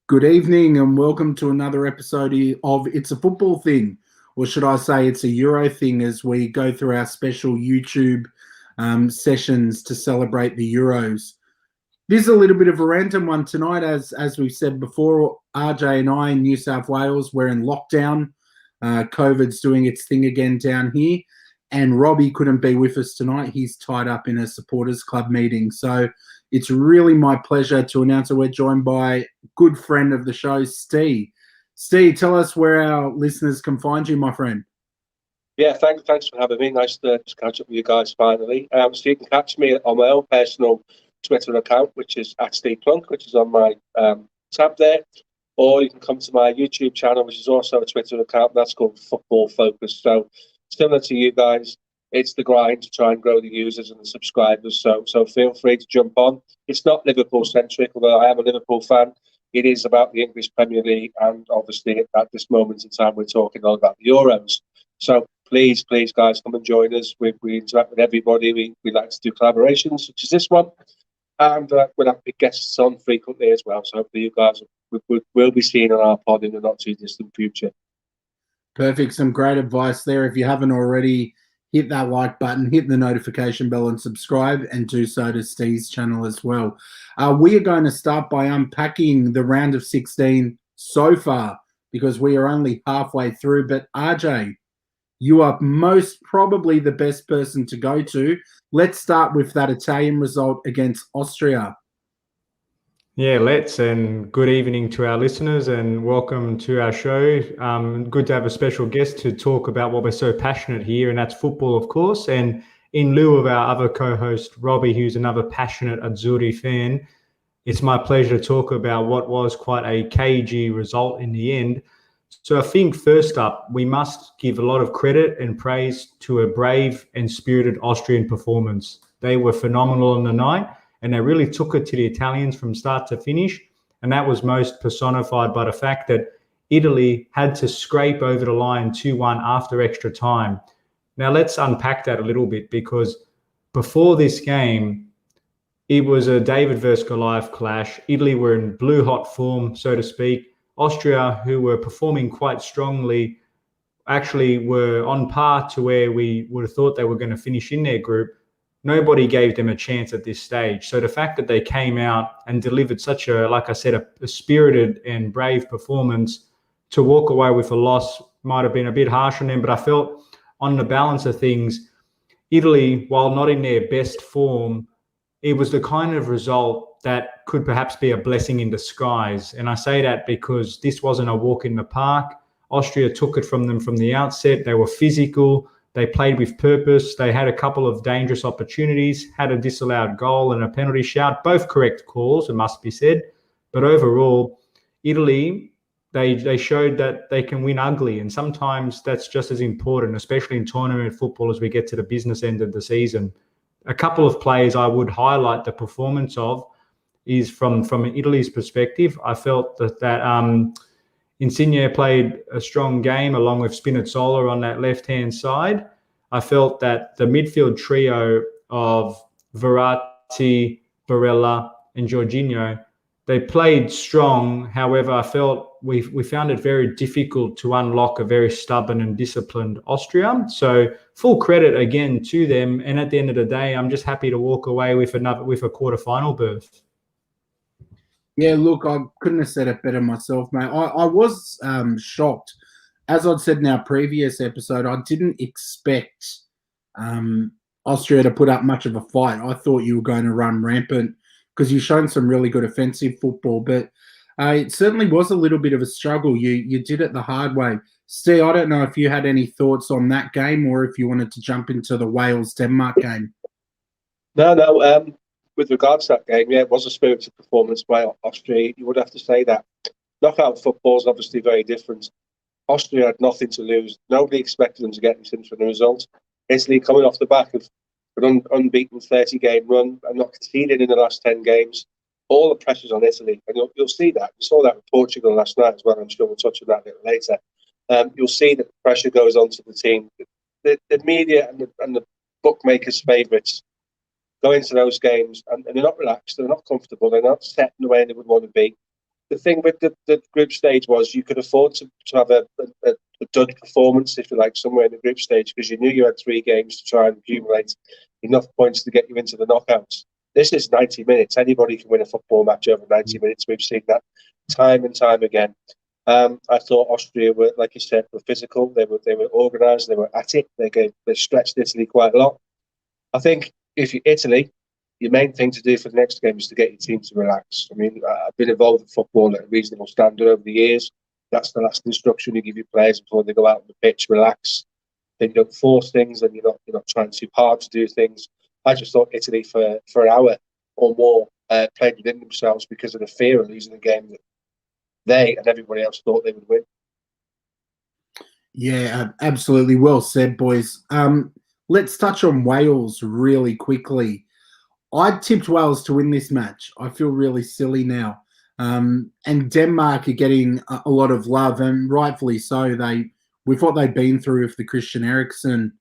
Good evening and welcome to another episode of It's a Football Thing, or should I say it's a Euro thing, as we go through our special YouTube sessions to celebrate the Euros. This is a little bit of a random one tonight, as we've said before. RJ and I in New South Wales, we're in lockdown. COVID's doing its thing again down here, and Robbie couldn't be with us tonight. He's tied up in a supporters club meeting. So it's really my pleasure to announce that we're joined by a good friend of the show, Steve. Steve, tell us where our listeners can find you, my friend. Yeah, thanks for having me. Nice to catch up with you guys finally. So you can catch me on my own personal Twitter account, which is @StevePlunk, which is on my tab there. Or you can come to my YouTube channel, which is also a Twitter account. That's called Football Focus. So similar to you guys, it's the grind to try and grow the users and the subscribers. So feel free to jump on. It's not Liverpool centric, although I am a Liverpool fan. It is about the English Premier League, and obviously at this moment in time, we're talking all about the Euros. So please, guys, come and join us. We interact with everybody. We like to do collaborations, such as this one, and we'll have big guests on frequently as well. So hopefully you guys will be seen on our pod in the not too distant future. Perfect. Some great advice there. If you haven't already, hit that like button, hit the notification bell and subscribe, and do so to Steve's channel as well. We are going to start by unpacking the round of 16 so far, because we are only halfway through. But RJ, you are most probably the best person to go to. Let's start with that Italian result against Austria. Yeah, let's. And good evening to our listeners and welcome to our show. Good to have a special guest to talk about what we're so passionate here, and that's football, of course. And in lieu of our other co-host, Robbie, who's another passionate Azzurri fan, it's my pleasure to talk about what was quite a cagey result in the end. So I think first up, we must give a lot of credit and praise to a brave and spirited Austrian performance. They were phenomenal on the night, and they really took it to the Italians from start to finish. And that was most personified by the fact that Italy had to scrape over the line 2-1 after extra time. Now let's unpack that a little bit, because before this game, it was a David versus Goliath clash. Italy were in blue hot form, so to speak. Austria, who were performing quite strongly, actually were on par to where we would have thought they were going to finish in their group. Nobody gave them a chance at this stage. So the fact that they came out and delivered such a, like I said, a spirited and brave performance, to walk away with a loss might have been a bit harsh on them. But I felt on the balance of things, Italy, while not in their best form, it was the kind of result that could perhaps be a blessing in disguise. And I say that because this wasn't a walk in the park. Austria took it from them from the outset. They were physical. They played with purpose. They had a couple of dangerous opportunities, had a disallowed goal and a penalty shout, both correct calls, it must be said. But overall, Italy, they showed that they can win ugly. And sometimes that's just as important, especially in tournament football as we get to the business end of the season. A couple of players I would highlight the performance of is from Italy's perspective. I felt that Insigne played a strong game along with Spinazzola on that left-hand side. I felt that the midfield trio of Verratti, Barella and Jorginho, they played strong. However, I felt we found it very difficult to unlock a very stubborn and disciplined Austria. So full credit again to them. And at the end of the day, I'm just happy to walk away with a quarterfinal berth. Yeah, look, I couldn't have said it better myself, mate. I was shocked. As I'd said in our previous episode, I didn't expect Austria to put up much of a fight. I thought you were going to run rampant because you've shown some really good offensive football, but it certainly was a little bit of a struggle. You did it the hard way. Steve, I don't know if you had any thoughts on that game or if you wanted to jump into the Wales-Denmark game. No. With regards to that game, yeah, it was a spirited performance by Austria. You would have to say that. Knockout football is obviously very different. Austria had nothing to lose. Nobody expected them to get anything from the result. Italy coming off the back of an unbeaten 30-game run and not conceding in the last 10 games. All the pressure's on Italy. And you'll see that. We saw that with Portugal last night as well. I'm sure we'll touch on that a bit later. You'll see that the pressure goes on to the team. The media and the bookmakers' favourites go into those games and they're not relaxed, they're not comfortable, they're not set in the way they would want to be. the thing with the group stage was you could afford to have a dud performance, if you like, somewhere in the group stage, because you knew you had 3 games to try and accumulate enough points to get you into the knockouts. This is 90 minutes. Anybody can win a football match over 90 minutes. We've seen that time and time again. I thought Austria were, like you said, were physical. They were organised. They were at it. They stretched Italy quite a lot. I think if you're Italy, your main thing to do for the next game is to get your team to relax. I mean, I've been involved in football at a reasonable standard over the years. That's the last instruction you give your players before they go out on the pitch: relax. Then you don't force things, and you're not trying too hard to do things. I just thought Italy for an hour or more played within themselves because of the fear of losing the game that they and everybody else thought they would win. Yeah, absolutely. Well said, boys. Let's touch on Wales really quickly. I tipped Wales to win this match. I feel really silly now. And Denmark are getting a lot of love, and rightfully so. With what they've been through with the Christian Eriksen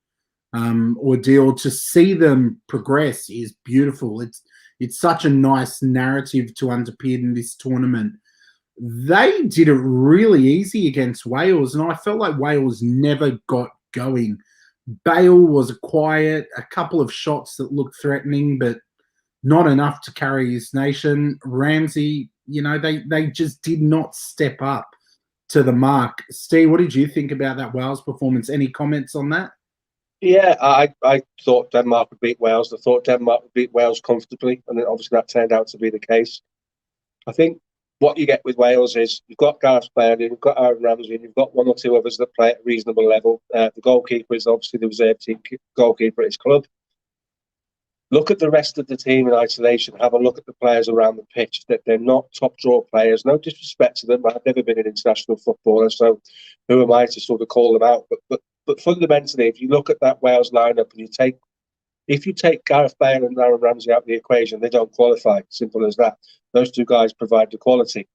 ordeal, to see them progress is beautiful. It's such a nice narrative to underpin this tournament. They did it really easy against Wales, and I felt like Wales never got going. Bale was quiet, a couple of shots that looked threatening, but not enough to carry his nation. Ramsey, they just did not step up to the mark. Steve, what did you think about that Wales performance? Any comments on that? Yeah, I thought Denmark would beat Wales. I thought Denmark would beat Wales comfortably, and obviously that turned out to be the case. I think what you get with Wales is you've got Gareth Bale, you've got Aaron Ramsey, and you've got 1 or 2 others that play at a reasonable level. The goalkeeper is obviously the reserve team goalkeeper at his club. Look at the rest of the team in isolation. Have a look at the players around the pitch. That they're not top draw players. No disrespect to them. I've never been an international footballer, so who am I to sort of call them out? But fundamentally, if you look at that Wales lineup and if you take Gareth Bale and Aaron Ramsey out of the equation, they don't qualify. Simple as that. Those 2 guys provide the quality.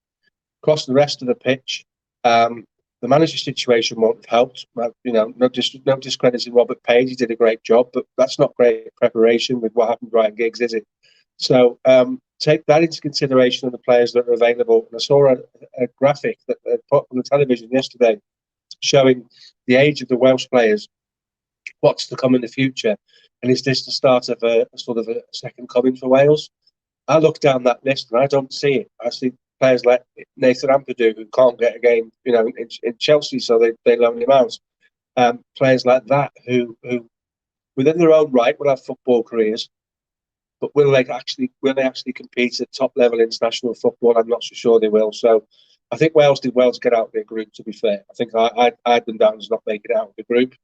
Across the rest of the pitch, the manager situation won't have helped. No discrediting Robert Page. He did a great job, but that's not great preparation with what happened to Ryan Giggs, is it? So take that into consideration of the players that are available. And I saw a graphic that they put on the television yesterday showing the age of the Welsh players, what's to come in the future, and is this the start of a sort of a second coming for Wales? I look down that list and I don't see it. I see players like Nathan Ampadu, who can't get a game, in Chelsea, so they loan him out. Players like that who within their own right will have football careers, but will they actually compete at top level international football? I'm not so sure they will. So I think Wales did well to get out of their group, to be fair. I think I had them down as not making it out of the group.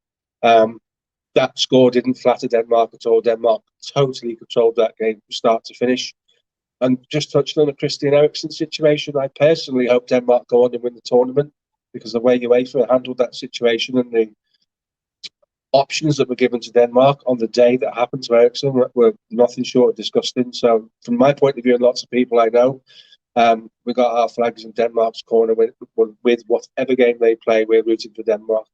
That score didn't flatter Denmark at all. Denmark totally controlled that game from start to finish. And just touching on the Christian Eriksen situation, I personally hope Denmark go on and win the tournament, because the way UEFA handled that situation and the options that were given to Denmark on the day that happened to Eriksen were nothing short of disgusting. So from my point of view, and lots of people I know, we got our flags in Denmark's corner with whatever game they play. We're rooting for Denmark.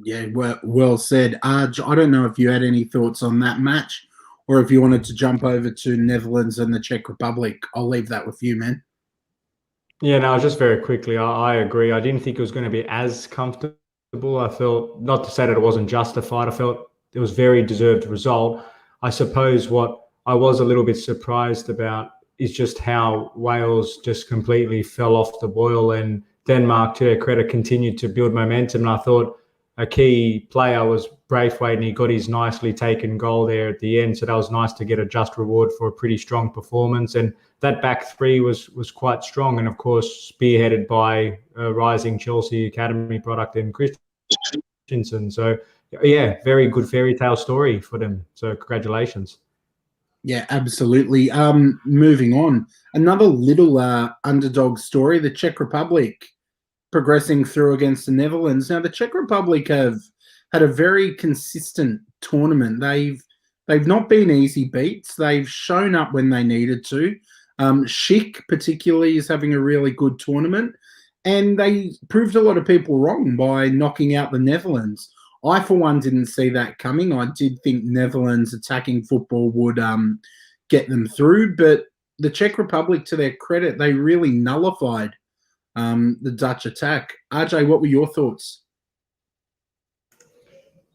Yeah, well said. Arj, I don't know if you had any thoughts on that match, or if you wanted to jump over to Netherlands and the Czech Republic. I'll leave that with you, man. Yeah, no, just very quickly, I agree. I didn't think it was going to be as comfortable. I felt, not to say that it wasn't justified, I felt it was a very deserved result. I suppose what I was a little bit surprised about is just how Wales just completely fell off the boil, and Denmark, to their credit, continued to build momentum. And I thought a key player was Braithwaite, and he got his nicely taken goal there at the end. So that was nice to get a just reward for a pretty strong performance. And that back 3 was quite strong, and of course spearheaded by a rising Chelsea academy product in Christensen. So yeah, very good fairy tale story for them. So congratulations. Yeah, absolutely. Moving on, another little underdog story: the Czech Republic progressing through against the Netherlands. Now, the Czech Republic have had a very consistent tournament. They've not been easy beats. They've shown up when they needed to. Schick particularly is having a really good tournament, and they proved a lot of people wrong by knocking out the Netherlands. I, for one, didn't see that coming. I did think Netherlands attacking football would get them through, but the Czech Republic, to their credit, they really nullified the Dutch attack. RJ, what were your thoughts?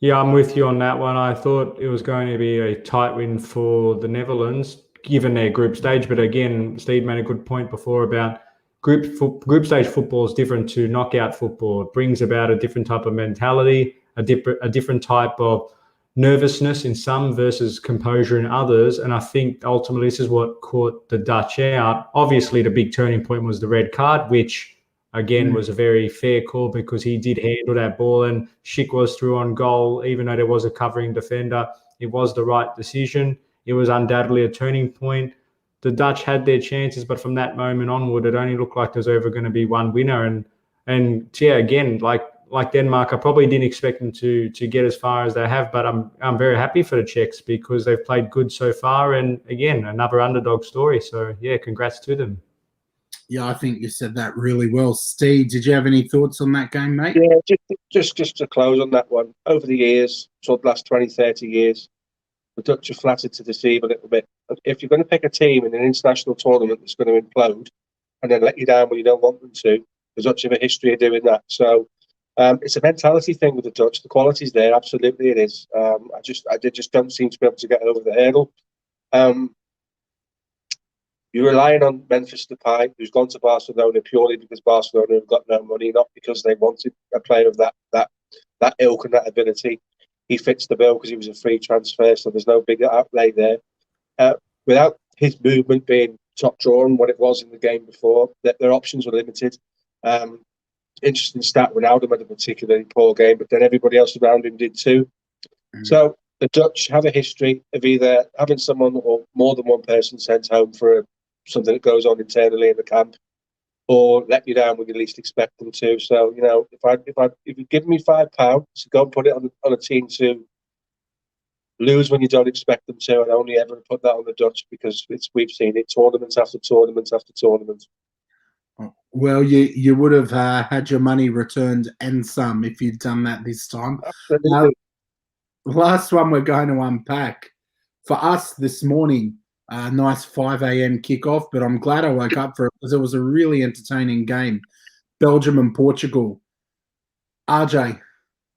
Yeah, I'm with you on that one. I thought it was going to be a tight win for the Netherlands, given their group stage. But again, Steve made a good point before about group stage football is different to knockout football. It brings about a different type of mentality, a different type of nervousness in some versus composure in others. And I think ultimately this is what caught the Dutch out. Obviously, the big turning point was the red card, which again was a very fair call because he did handle that ball and Schick was through on goal, even though there was a covering defender. It was the right decision. It was undoubtedly a turning point. The Dutch had their chances, but from that moment onward, it only looked like there was ever going to be one winner. And yeah, again, like Denmark, I probably didn't expect them to get as far as they have, but I'm very happy for the Czechs because they've played good so far. And again, another underdog story. So yeah, congrats to them. Yeah, I think you said that really well. Steve, did you have any thoughts on that game, mate? Yeah, just to close on that one. Over the years, so the last 20, 30 years, the Dutch are flattered to deceive a little bit. If you're going to pick a team in an international tournament that's going to implode and then let you down when you don't want them to, the Dutch have a history of doing that. So it's a mentality thing with the Dutch. The quality's there, absolutely it is. I just don't seem to be able to get over the hurdle. You're relying on Memphis Depay, who's gone to Barcelona purely because Barcelona have got no money, not because they wanted a player of that ilk and that ability. He fits the bill because he was a free transfer, so there's no bigger outlay there. Without his movement being top draw and what it was in the game before, their options were limited. Interesting stat, Ronaldo had a particularly poor game, but then everybody else around him did too. So the Dutch have a history of either having someone or more than one person sent home for something that goes on internally in the camp, or let you down when you least expect them to. So, you know, if you give me £5 to go and put it on a team to lose when you don't expect them to, I'd only ever put that on the Dutch because we've seen it tournament after tournament after tournament. Well, you would have had your money returned and some if you'd done that this time. Absolutely. Last one we're going to unpack. For us this morning, a nice 5 a.m. kickoff, but I'm glad I woke up for it because it was a really entertaining game. Belgium and Portugal. RJ,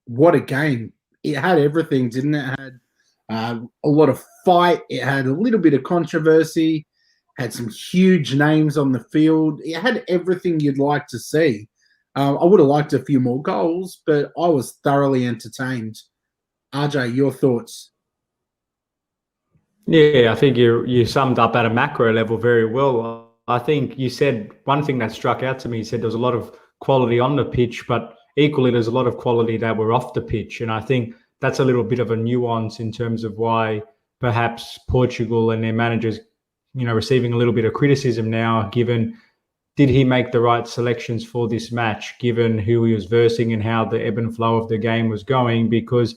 what a game. It had everything, didn't it? It had a lot of fight. It had a little bit of controversy. Had some huge names on the field. It had everything you'd like to see. I would have liked a few more goals, but I was thoroughly entertained. RJ, your thoughts? Yeah, I think you summed up at a macro level very well. I think you said one thing that struck out to me. You said there was a lot of quality on the pitch, but equally there's a lot of quality that were off the pitch. And I think that's a little bit of a nuance in terms of why perhaps Portugal and their managers, receiving a little bit of criticism now, given did he make the right selections for this match, given who he was versing and how the ebb and flow of the game was going. Because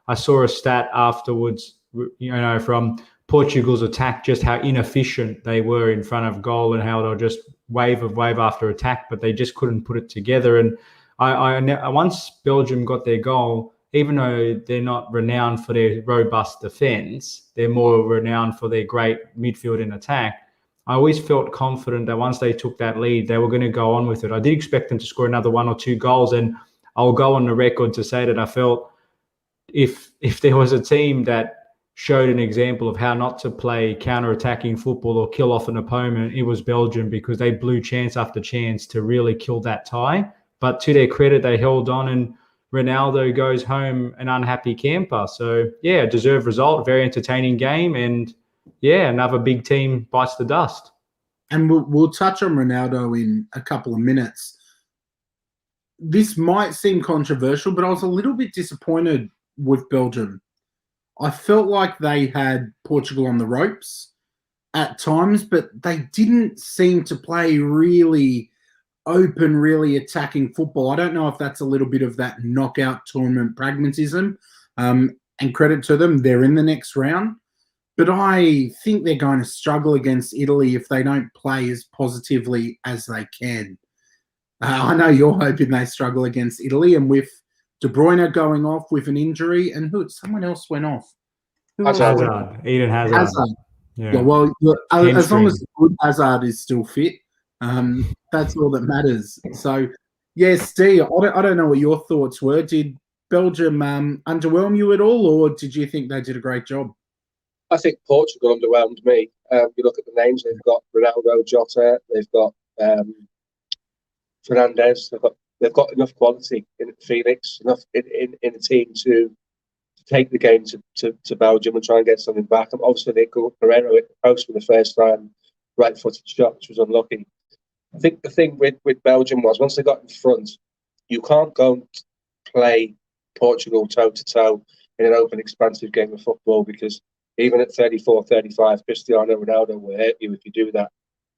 I saw a stat afterwards, from Portugal's attack, just how inefficient they were in front of goal and how they'll just wave after attack, but they just couldn't put it together. And I once Belgium got their goal, even though they're not renowned for their robust defence, they're more renowned for their great midfield and attack. I always felt confident that once they took that lead, they were going to go on with it. I did expect them to score another 1 or 2 goals, and I'll go on the record to say that I felt if there was a team that showed an example of how not to play counter-attacking football or kill off an opponent, it was Belgium, because they blew chance after chance to really kill that tie. But to their credit, they held on, and Ronaldo goes home an unhappy camper. So, yeah, deserved result, very entertaining game, and, yeah, another big team bites the dust. And we'll touch on Ronaldo in a couple of minutes. This might seem controversial, but I was a little bit disappointed with Belgium. I felt like they had Portugal on the ropes at times, but they didn't seem to play really open, really attacking football. I don't know if that's a little bit of that knockout tournament pragmatism, and credit to them, they're in the next round. But I think they're going to struggle against Italy if they don't play as positively as they can. I know you're hoping they struggle against Italy, and with De Bruyne going off with an injury, and someone else went off. Eden Hazard. Yeah, well, look, as long Hamstring. as the good Hazard is still fit, that's all that matters. So, yeah, Steve, I don't know what your thoughts were. Did Belgium underwhelm you at all, or did you think they did a great job? I think Portugal underwhelmed me. You look at the names; they've got Ronaldo, Jota, they've got Fernandez. They've got enough quality in Felix, enough in the team to take the game to Belgium and try and get something back. And obviously, they got Pereira at the post for the first time, right-footed shot, which was unlucky. I think the thing with Belgium was once they got in front, you can't go and play Portugal toe-to-toe in an open, expansive game of football because even at 34, 35, Cristiano Ronaldo will hurt you if you do that.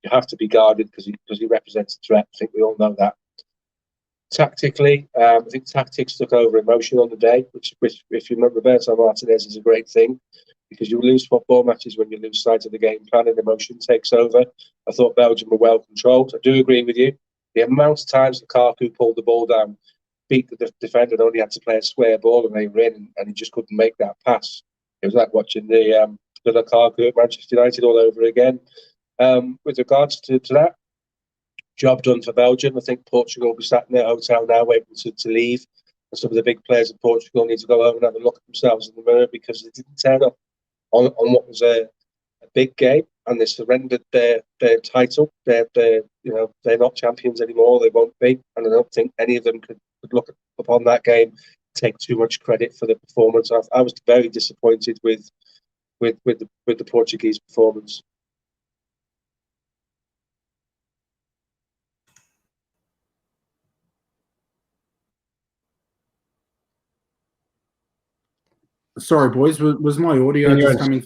You have to be guarded because he represents a threat. I think we all know that. Tactically, I think tactics took over emotion on the day, which if you remember, Roberto Martinez is a great thing because you lose football matches when you lose sight of the game plan and emotion takes over. I thought Belgium were well controlled. I do agree with you. The amount of times Lukaku pulled the ball down, beat the defender and only had to play a square ball and they were in and he just couldn't make that pass. It was like watching the Lukaku at Manchester United all over again. With regards to that, job done for Belgium. I think Portugal will be sat in their hotel now waiting to leave. And some of the big players in Portugal need to go home and have a look at themselves in the mirror because they didn't turn up on what was a big game and they surrendered their title. They're not champions anymore. They won't be. And I don't think any of them could look upon that game, take too much credit for the performance. I was very disappointed with the Portuguese performance. Sorry, boys, was my audio just coming?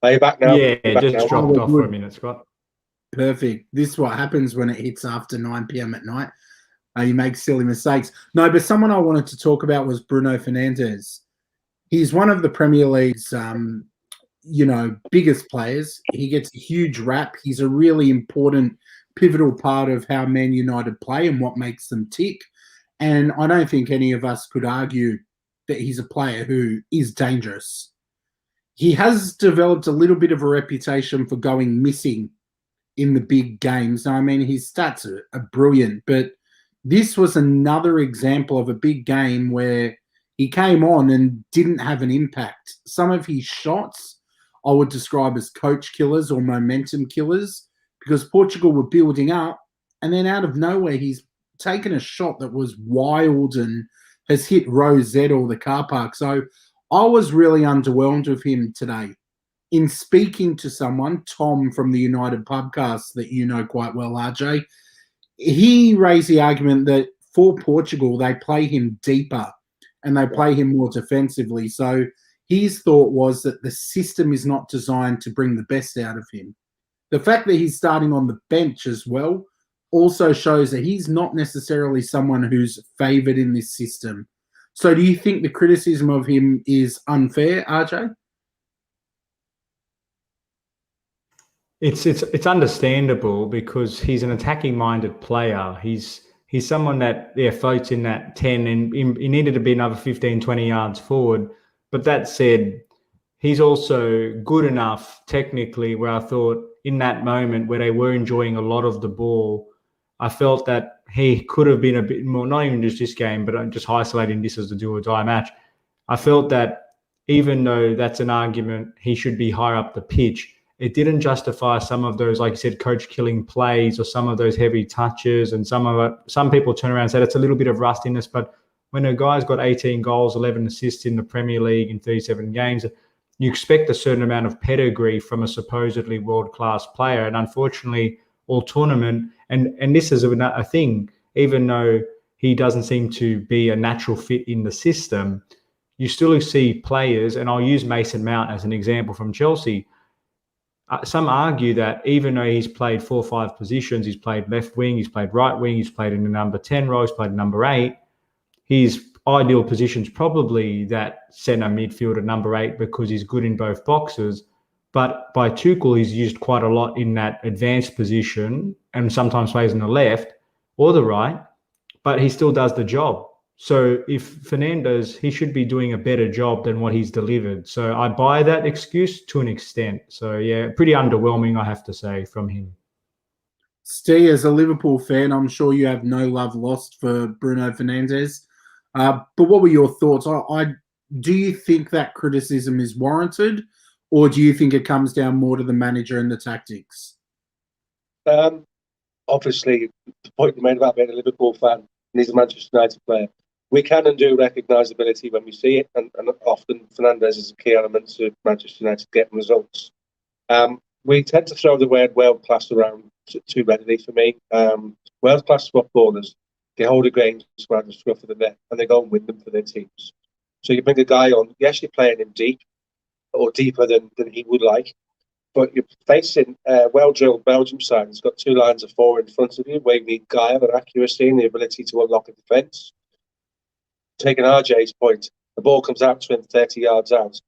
Are you back now? Yeah, just dropped off for a minute, Scott. Perfect. This is what happens when it hits after 9 p.m. at night. You make silly mistakes. No, but someone I wanted to talk about was Bruno Fernandes. He's one of the Premier League's, biggest players. He gets a huge rap. He's a really important, pivotal part of how Man United play and what makes them tick. And I don't think any of us could argue that he's a player who is dangerous. He has developed a little bit of a reputation for going missing in the big games. I mean, his stats are brilliant, but this was another example of a big game where he came on and didn't have an impact. Some of his shots I would describe as coach killers or momentum killers because Portugal were building up and then out of nowhere he's taken a shot that was wild and has hit row Z or the car park. So I was really underwhelmed with him today. In speaking to someone, Tom from the United podcast that you know quite well, RJ, he raised the argument that for Portugal, they play him deeper and they play him more defensively. So his thought was that the system is not designed to bring the best out of him. The fact that he's starting on the bench as well also shows that he's not necessarily someone who's favoured in this system. So do you think the criticism of him is unfair, RJ? It's understandable because he's an attacking-minded player. He's someone that floats in that 10 and he needed to be another 15, 20 yards forward. But that said, he's also good enough technically where I thought in that moment where they were enjoying a lot of the ball, I felt that he could have been a bit more, not even just this game, but I'm just isolating this as a do or die match. I felt that even though that's an argument, he should be higher up the pitch. It didn't justify some of those, like you said, coach-killing plays or some of those heavy touches. And some people turn around and say that's a little bit of rustiness. But when a guy's got 18 goals, 11 assists in the Premier League in 37 games, you expect a certain amount of pedigree from a supposedly world-class player. And unfortunately, all tournament, and this is a thing, even though he doesn't seem to be a natural fit in the system, you still see players, and I'll use Mason Mount as an example from Chelsea. Some argue that even though he's played 4 or 5 positions, he's played left wing, he's played right wing, he's played in the number 10 role, he's played number 8, his ideal position is probably that centre midfielder number 8 because he's good in both boxes. But by Tuchel, he's used quite a lot in that advanced position and sometimes plays on the left or the right, but he still does the job. So if Fernandes, he should be doing a better job than what he's delivered. So I buy that excuse to an extent. So yeah, pretty underwhelming, I have to say, from him. Steve, as a Liverpool fan, I'm sure you have no love lost for Bruno Fernandes. But what were your thoughts? Do you think that criticism is warranted, or do you think it comes down more to the manager and the tactics? Obviously, the point you made about being a Liverpool fan, and he's a Manchester United player. We can and do recognise ability when we see it, and often Fernandes is a key element to Manchester United getting results. We tend to throw the word world class around too readily for me. World class footballers, they hold a grain around the scruff of the neck and they go and win them for their teams. So you bring a guy on, yes, you're playing him deep, or deeper than he would like, but you're facing a well-drilled Belgium side. It's got two lines of four in front of you where you need guile and accuracy and the ability to unlock a defence. Taking RJ's point, the ball comes out to him 30 yards out.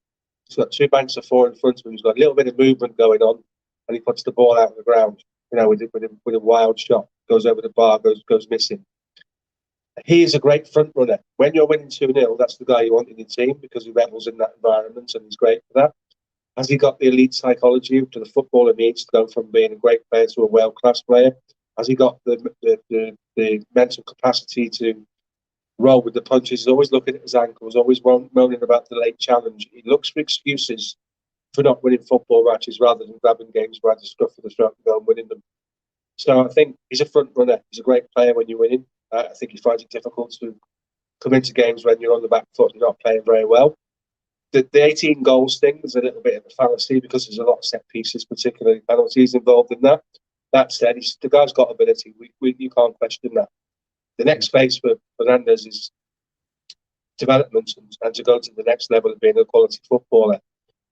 He's got two banks of four in front of him. He's got a little bit of movement going on, and he puts the ball out on the ground. With a wild shot, goes over the bar, goes missing. He is a great front runner. When you're winning 2-0, that's the guy you want in your team because he revels in that environment and he's great for that. Has he got the elite psychology to the footballer needs to go from being a great player to a world-class player? Has he got the mental capacity to roll with the punches? He's always looking at his ankles, always moaning about the late challenge. He looks for excuses for not winning football matches rather than grabbing games by the scruff of the throat and go and winning them. So I think he's a front runner. He's a great player when you're winning. I think he finds it difficult to come into games when you're on the back foot and you're not playing very well. The 18 goals thing is a little bit of a fallacy because there's a lot of set pieces, particularly penalties, involved in that. That said, the guy's got ability. You can't question that. The next phase for Fernandes is development and to go to the next level of being a quality footballer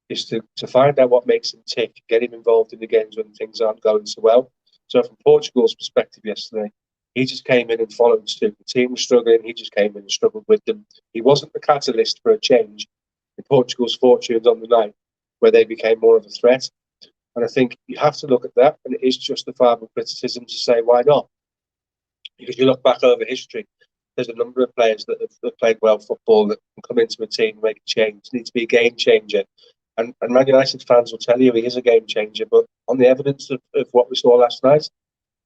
is to find out what makes him tick, get him involved in the games when things aren't going so well. So from Portugal's perspective yesterday, he just came in and followed suit. The team was struggling. He just came in and struggled with them. He wasn't the catalyst for a change in Portugal's fortunes on the night where they became more of a threat. And I think you have to look at that, and it is justifiable criticism to say, why not? Because you look back over history, there's a number of players that have played well football that can come into a team and make a change. It needs to be a game changer. And Man United fans will tell you he is a game changer, but on the evidence of what we saw last night,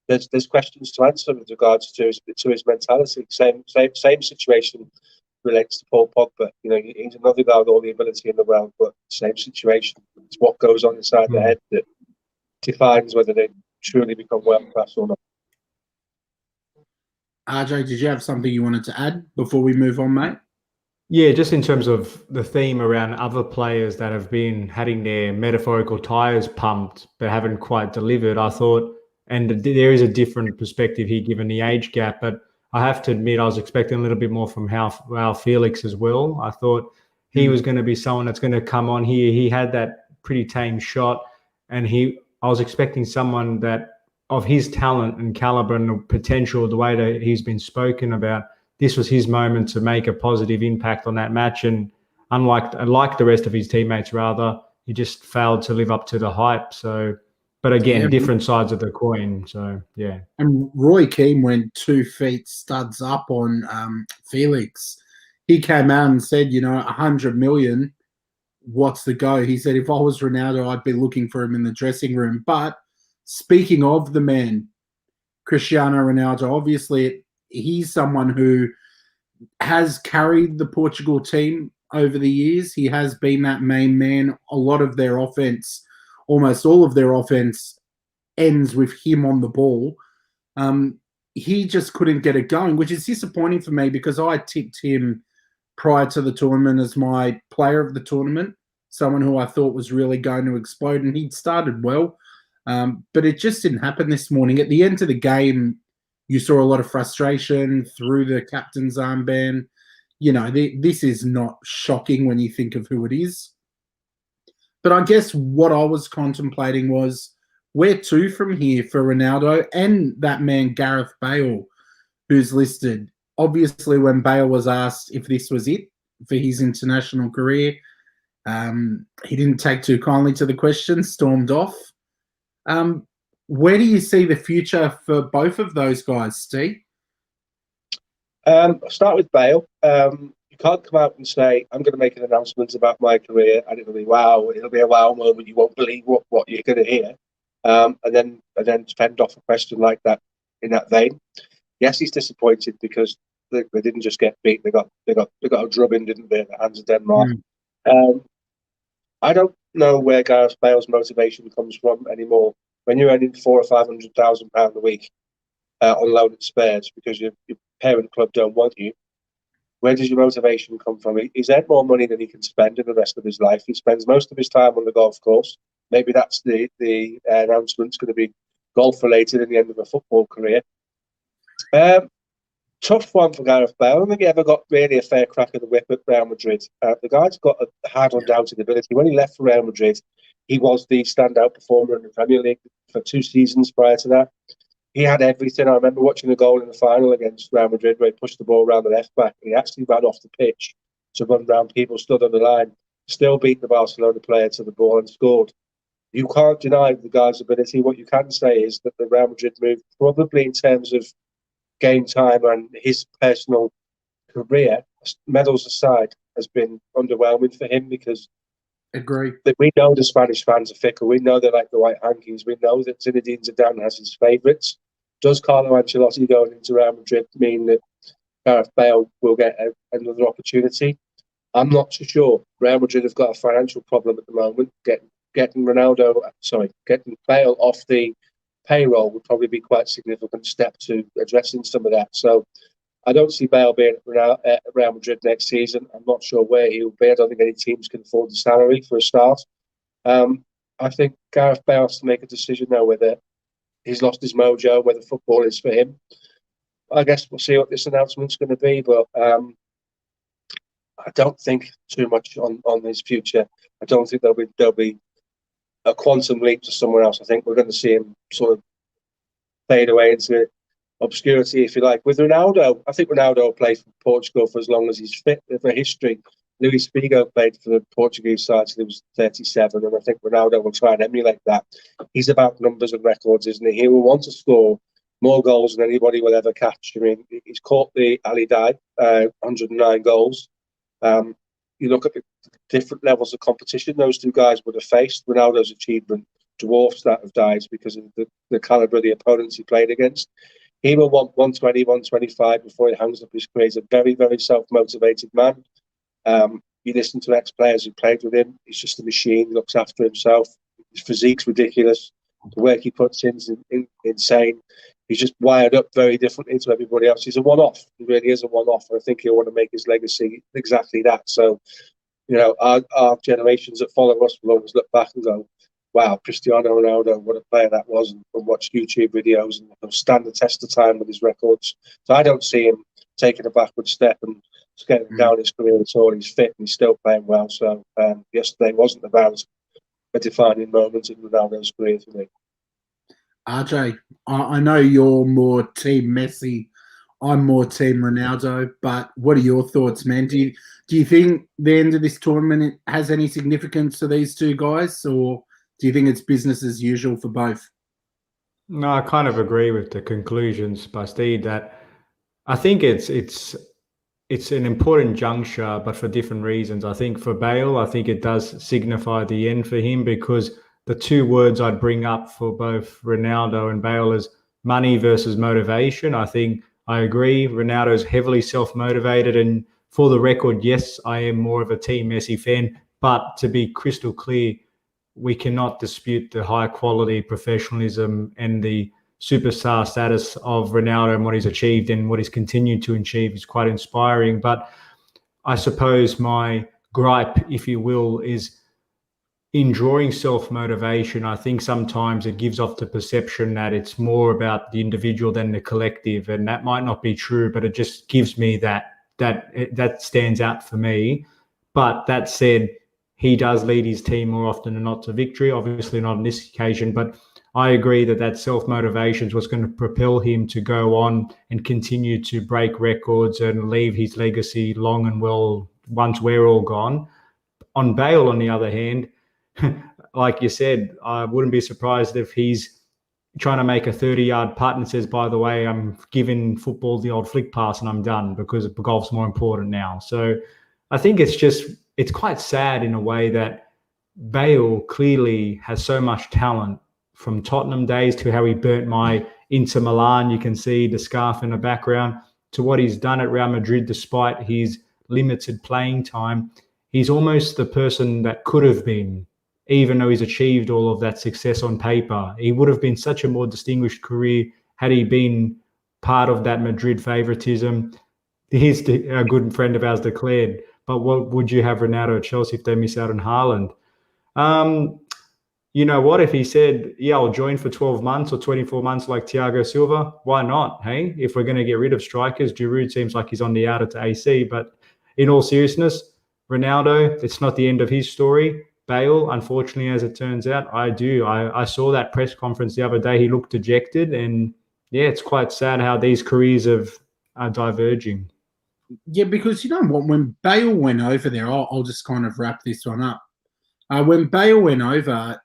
there's questions to answer with regards to his mentality. Same situation relates to Paul Pogba. He's another guy with all the ability in the world, but same situation. It's what goes on inside their head that defines whether they truly become world class or not. RJ, did you have something you wanted to add before we move on, mate? Yeah, just in terms of the theme around other players that have been having their metaphorical tires pumped but haven't quite delivered, I thought, and there is a different perspective here given the age gap, but I have to admit I was expecting a little bit more from João Felix as well. I thought he was going to be someone that's going to come on here. He had that pretty tame shot, and I was expecting someone that of his talent and caliber and the potential, the way that he's been spoken about, this was his moment to make a positive impact on that match. And like the rest of his teammates, rather, he just failed to live up to the hype. So, but again, different sides of the coin. So, yeah. And Roy Keane went 2 feet studs up on Felix. He came out and said, 100 million, what's the go? He said, if I was Ronaldo, I'd be looking for him in the dressing room. But speaking of the man, Cristiano Ronaldo, obviously he's someone who has carried the Portugal team over the years. He has been that main man. A lot of their offense, almost all of their offense, ends with him on the ball. He just couldn't get it going, which is disappointing for me because I tipped him prior to the tournament as my player of the tournament, someone who I thought was really going to explode, and he'd started well. But it just didn't happen this morning. At the end of the game, you saw a lot of frustration through the captain's armband. This is not shocking when you think of who it is. But I guess what I was contemplating was where to from here for Ronaldo and that man Gareth Bale, who's listed. Obviously, when Bale was asked if this was it for his international career, he didn't take too kindly to the question, stormed off. Where do you see the future for both of those guys, Steve? I'll start with Bale. You can't come out and say, I'm going to make an announcement about my career and it'll be wow, it'll be a wow moment. You won't believe what you're going to hear. And then fend off a question like that in that vein. Yes, he's disappointed because they didn't just get beat; they got a drubbing, didn't they, at the hands of Denmark. I don't know where Gareth Bale's motivation comes from anymore. When you're earning £400,000 or £500,000 a week on loan at Spurs because your parent club don't want you, where does your motivation come from? He's earned more money than he can spend in the rest of his life. He spends most of his time on the golf course. Maybe that's the announcement's going to be golf related in the end of a football career. Tough one for Gareth Bale. I don't think he ever got really a fair crack at the whip at Real Madrid. The guy's got a hard, undoubted ability. When he left for Real Madrid, he was the standout performer in the Premier League for 2 seasons prior to that. He had everything. I remember watching a goal in the final against Real Madrid where he pushed the ball around the left back and he actually ran off the pitch to run round people stood on the line, still beat the Barcelona player to the ball and scored. You can't deny the guy's ability. What you can say is that the Real Madrid move, probably in terms of game time and his personal career, medals aside, has been underwhelming for him because we know the Spanish fans are fickle. We know they like the white hankies. We know that Zinedine Zidane has his favourites. Does Carlo Ancelotti going into Real Madrid mean that Gareth Bale will get another opportunity? I'm not so sure. Real Madrid have got a financial problem at the moment. Getting Bale off the payroll would probably be quite a significant step to addressing some of that. So I don't see Bale being at Real Madrid next season. I'm not sure where he'll be. I don't think any teams can afford the salary for a start. I think Gareth Bale has to make a decision now whether he's lost his mojo, whether football is for him. I guess we'll see what this announcement's going to be, but I don't think too much on his future. I don't think there'll be a quantum leap to somewhere else. I think we're going to see him sort of fade away into obscurity, if you like. With Ronaldo, I think Ronaldo will play for Portugal for as long as he's fit. For history, Luis Figo played for the Portuguese side till he was 37, and I think Ronaldo will try and emulate that. He's about numbers and records, isn't he? He will want to score more goals than anybody will ever catch. I mean, he's caught the Ali Dai, 109 goals. You look at the different levels of competition those two guys would have faced. Ronaldo's achievement dwarfs that of Dai's because of the calibre of the opponents he played against. He will want 120, 125 before he hangs up his career. He's a very, very self-motivated man. You listen to ex-players who played with him. He's just a machine. He looks after himself. His physique's ridiculous. The work he puts in is insane. He's just wired up very differently to everybody else. He's a one-off. He really is a one-off. And I think he'll want to make his legacy exactly that. So, you know, our generations that follow us will always look back and go, wow, Cristiano Ronaldo, what a player that was, and watch YouTube videos, and he'll stand the test of time with his records. So I don't see him taking a backward step and getting down his career at all. He's fit and he's still playing well. So yesterday wasn't about a defining moment in Ronaldo's career for me. RJ, I know you're more Team Messi. I'm more Team Ronaldo. But what are your thoughts, man? Do you think the end of this tournament has any significance to these two guys, or do you think it's business as usual for both? No, I kind of agree with the conclusions by Steve that I think it's an important juncture, but for different reasons. I think for Bale, I think it does signify the end for him because the two words I'd bring up for both Ronaldo and Bale is money versus motivation. I think I agree. Ronaldo's heavily self-motivated. And for the record, yes, I am more of a Team Messi fan. But to be crystal clear, we cannot dispute the high quality professionalism and the superstar status of Ronaldo and what he's achieved and what he's continued to achieve is quite inspiring. But I suppose my gripe, if you will, is in drawing self-motivation. I think sometimes it gives off the perception that it's more about the individual than the collective, and that might not be true, but it just gives me that stands out for me. But that said, he does lead his team more often than not to victory, obviously not on this occasion, but I agree that self-motivation is what's going to propel him to go on and continue to break records and leave his legacy long and well once we're all gone. On Bale, on the other hand, like you said, I wouldn't be surprised if he's trying to make a 30-yard putt and says, by the way, I'm giving football the old flick pass and I'm done because golf's more important now. So I think it's quite sad in a way that Bale clearly has so much talent, from Tottenham days to how he burnt my Inter Milan. You can see the scarf in the background, to what he's done at Real Madrid despite his limited playing time. He's almost the person that could have been, even though he's achieved all of that success on paper. He would have been such a more distinguished career had he been part of that Madrid favoritism. Here's a good friend of ours declared, but what would you have Ronaldo at Chelsea if they miss out on Haaland? You know what? If he said, yeah, I'll join for 12 months or 24 months like Thiago Silva, why not? Hey, if we're going to get rid of strikers, Giroud seems like he's on the outer to AC. But in all seriousness, Ronaldo, it's not the end of his story. Bale, unfortunately, as it turns out, I saw that press conference the other day. He looked dejected. And yeah, it's quite sad how these careers are diverging. Yeah, because you know what? When Bale went over there, I'll just kind of wrap this one up. When Bale went over,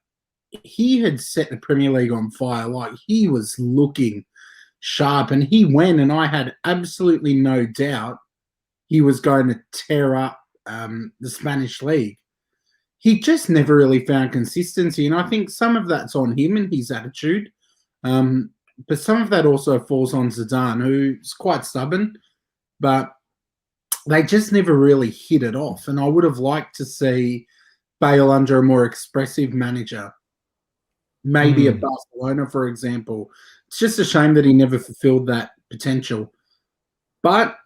he had set the Premier League on fire. Like, he was looking sharp, and he went, and I had absolutely no doubt he was going to tear up the Spanish league. He just never really found consistency, and I think some of that's on him and his attitude, but some of that also falls on Zidane, who's quite stubborn, but they just never really hit it off. And I would have liked to see Bale under a more expressive manager, maybe at Barcelona, for example. It's just a shame that he never fulfilled that potential. But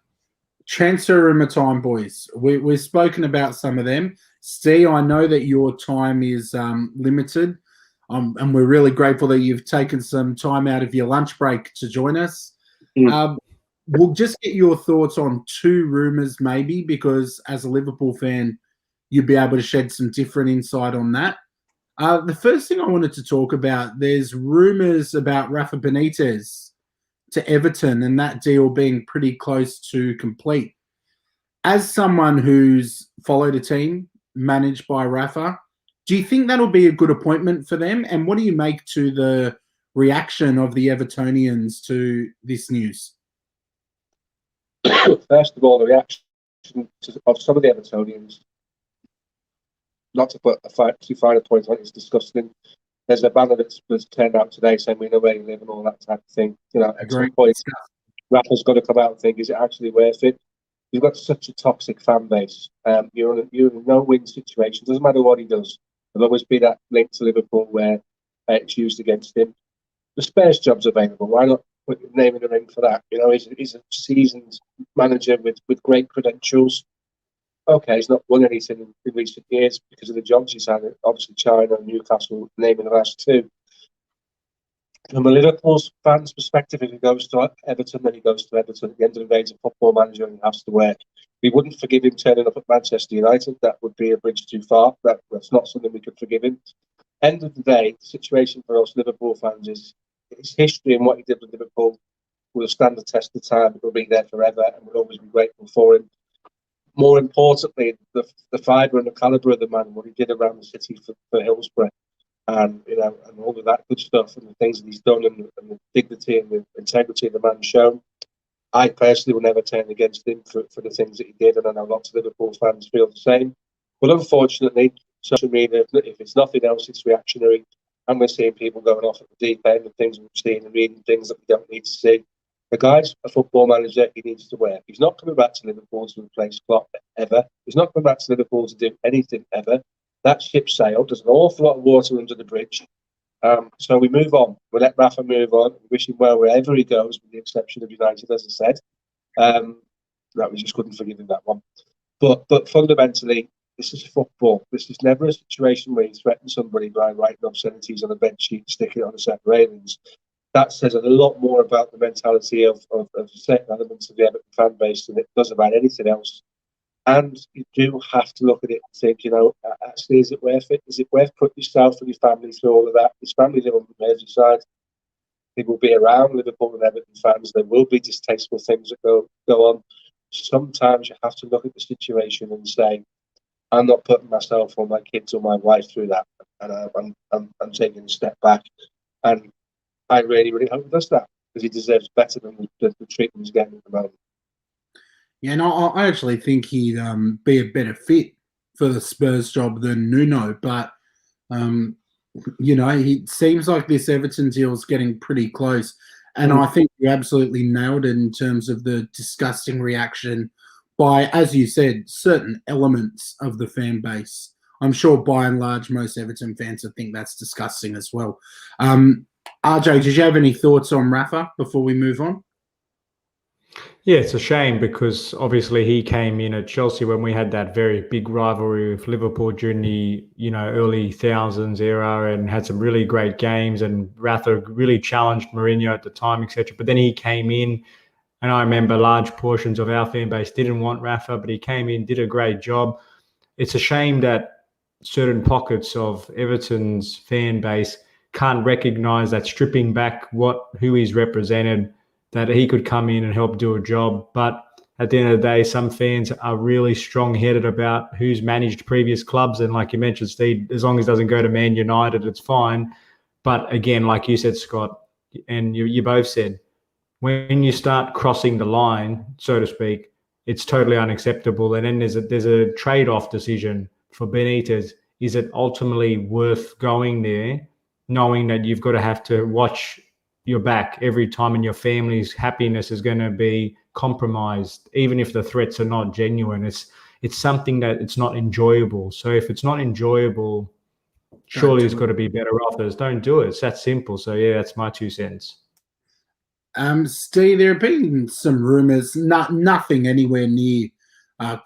transfer rumour time, boys. We've spoken about some of them. Steve, I know that your time is limited, and we're really grateful that you've taken some time out of your lunch break to join us. We'll just get your thoughts on two rumours, maybe, because as a Liverpool fan, you'd be able to shed some different insight on that. The first thing I wanted to talk about, there's rumours about Rafa Benitez to Everton and that deal being pretty close to complete. As someone who's followed a team managed by Rafa, do you think that'll be a good appointment for them? And what do you make to the reaction of the Evertonians to this news? First of all, the reaction of some of the Evertonians, not to put a finer point on it, it's disgusting. There's a banner that's turned out today saying we know where you live and all that type of thing. You know, at some point, Rafa's got to come out and think, is it actually worth it? You've got such a toxic fan base. You're in a no-win situation. Doesn't matter what he does. There'll always be that link to Liverpool where it's used against him. The Spurs job's available. Why not put your name in the ring for that? You know, he's a seasoned manager with great credentials. Okay, he's not won anything in recent years because of the jobs he's had. Obviously, China and Newcastle naming the last two. From a Liverpool fan's perspective, if he goes to Everton, then he goes to Everton. At the end of the day, he's a football manager and he has to work. We wouldn't forgive him turning up at Manchester United. That would be a bridge too far. That's not something we could forgive him. End of the day, the situation for us Liverpool fans is his history and what he did with Liverpool will stand the test of time. It will be there forever, and we'll always be grateful for him. More importantly, the fibre and the calibre of the man, what he did around the city for Hillsborough, and you know, and all of that good stuff, and the things that he's done, and the dignity and the integrity of the man shown. I personally will never turn against him for the things that he did, and I know lots of Liverpool fans feel the same. But unfortunately, social media, if it's nothing else, it's reactionary, and we're seeing people going off at the deep end of things we've seen and reading things that we don't need to see. The guy's a football manager. He needs to work. He's not coming back to Liverpool to replace Klopp ever. He's not coming back to Liverpool to do anything ever. That ship sailed. There's an awful lot of water under the bridge. So we move on. We let Rafa move on. We wish him well wherever he goes, with the exception of United, as I said. That we just couldn't forgive him that one. But fundamentally, this is football. This is never a situation where you threaten somebody by writing obscenities on a bed sheet and sticking it on a set of railings. That says a lot more about the mentality of certain elements of the Everton fan base than it does about anything else. And you do have to look at it and think, you know, actually, is it worth it? Is it worth putting yourself and your family through all of that? His family live on the Merseyside. They will be around Liverpool and Everton fans. There will be distasteful things that go on. Sometimes you have to look at the situation and say, I'm not putting myself or my kids or my wife through that. And I'm taking a step back. And I really, really hope he does that, because he deserves better than the treatment he's getting at the moment. Yeah, no, I actually think he'd be a better fit for the Spurs job than Nuno, but he seems like this Everton deal is getting pretty close. And I think you absolutely nailed it in terms of the disgusting reaction by, as you said, certain elements of the fan base. I'm sure by and large, most Everton fans would think that's disgusting as well. RJ, did you have any thoughts on Rafa before we move on? Yeah, it's a shame because obviously he came in at Chelsea when we had that very big rivalry with Liverpool during the early thousands era, and had some really great games. And Rafa really challenged Mourinho at the time, etc. But then he came in, and I remember large portions of our fan base didn't want Rafa, but he came in, did a great job. It's a shame that certain pockets of Everton's fan base can't recognise that, stripping back who he's represented, that he could come in and help do a job. But at the end of the day, some fans are really strong-headed about who's managed previous clubs. And like you mentioned, Steve, as long as it doesn't go to Man United, it's fine. But again, like you said, Scott, and you both said, when you start crossing the line, so to speak, it's totally unacceptable. And then there's a trade-off decision for Benitez. Is it ultimately worth going there, knowing that you've got to have to watch your back every time, and your family's happiness is going to be compromised, even if the threats are not genuine? It's something that it's not enjoyable. So if it's not enjoyable, surely there's got to be better offers. Don't do it. It's that simple. So yeah, that's my 2 cents. Steve, there have been some rumours, nothing anywhere near